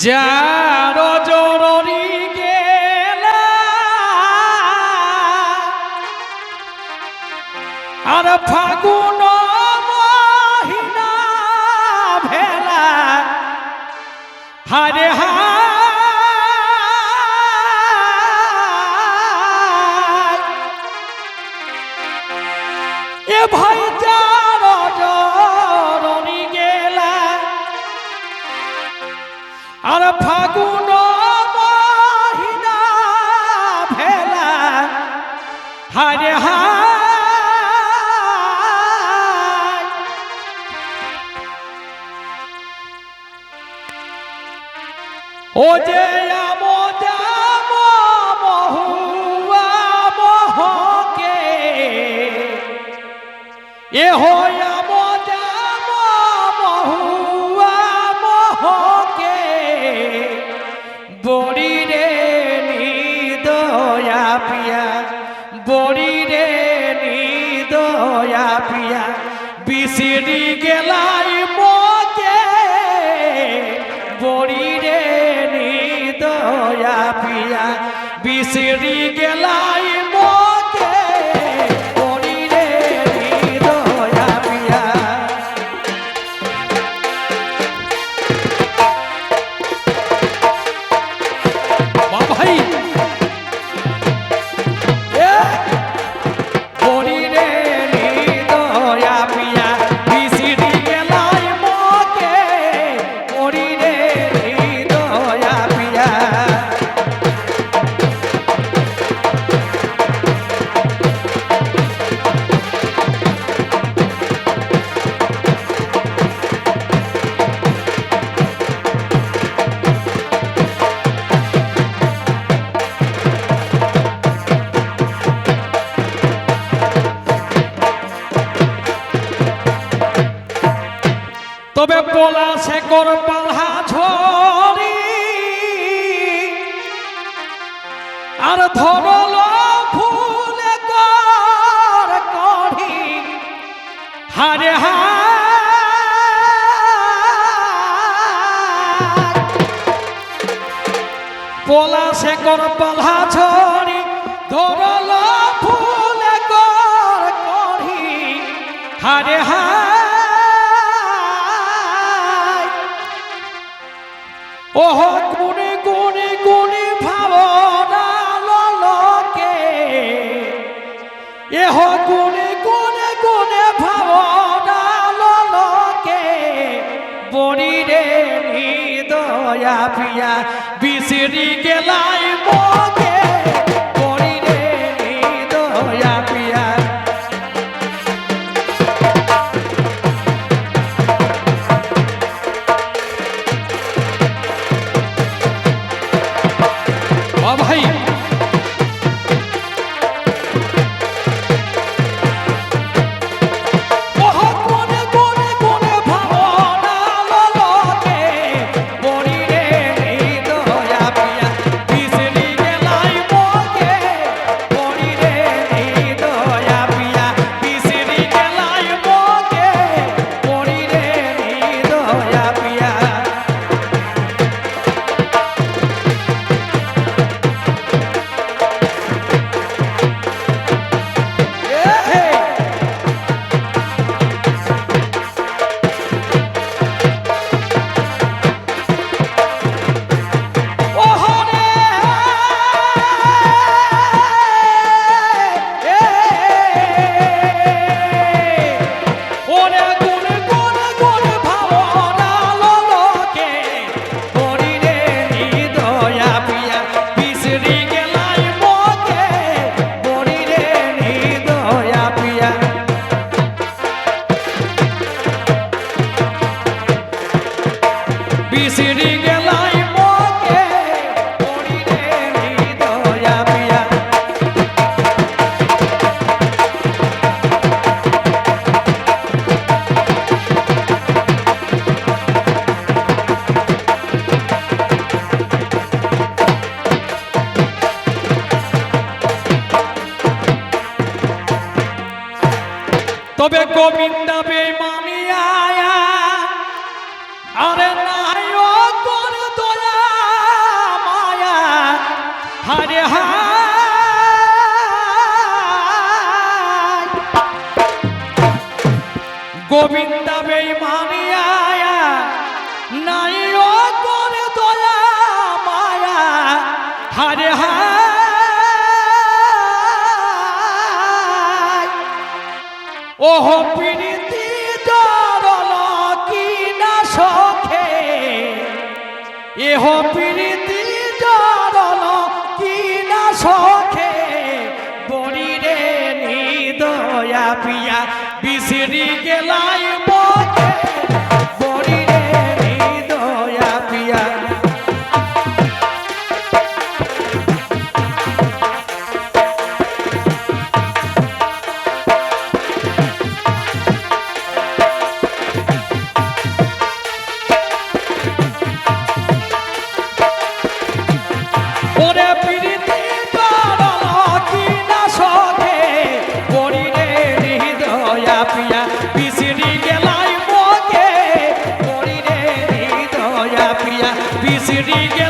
যার জরুরি গেলা আর ফাগুন মহিনা ভেলা হারে এ ভাই যার জরুরি গেলা আর ফাগুন মহিনা ভেলা হারে ও যে মহুয়া মহকে এ হয়া মহুয়া মহকে বড়ি রে নিদয়া পিয়া বড়ি রে নিদয়া পিয়া বিসিরি গেলাই মকে বড়ি রে নিদয়া পিয়া বিসিরি গেলাই মকে বড়ি রে নিদয়া পিয়া ভাই বড়ি রে নিদয়া পিয়া বিসিরি গেলাই মকে বড়ি রে নিদয়া পিয়া তবে পোলা শেকর পালহা ঝরি আর ধরল ফুলে কর করি হারে পোলা শেকর পালহা ঝরি ধরল ফুলে কর করি হারে ওহ গুনে গুনে গুনে ভাবনা ললকে এহ গুনে গুনে গুনে ভাবনা ললকে বড়ি রে নিদয়া পিয়া বিসিরি গেলাই মকে বড়ি রে নিদয়া পিয়া ভাই বিসিরি গেলাই মকে বড়ি রে নিদয়া পিয়া তবে গোবিন্দা বেমানি আয়া আরে নাই ও তোর দয়া গোবিন্দা বেঈমানিয়া নাই ও করে দয়া মায়া হারে হায় ওহ প্রীতি জরল কি না সখে এহ প্রীতি জরল কি না সখে বড়িরে নিদয়া পিয়া বিসরি গেলাই মকে বড়িরে নিদয়া পিয়া ওরে প্রীতি জরল কি না সখে বড়িরে নিদয়া পিয়া বিসরি গেলাই মকে বড়িরে নিদয়া পিয়া বিসরি গেলাই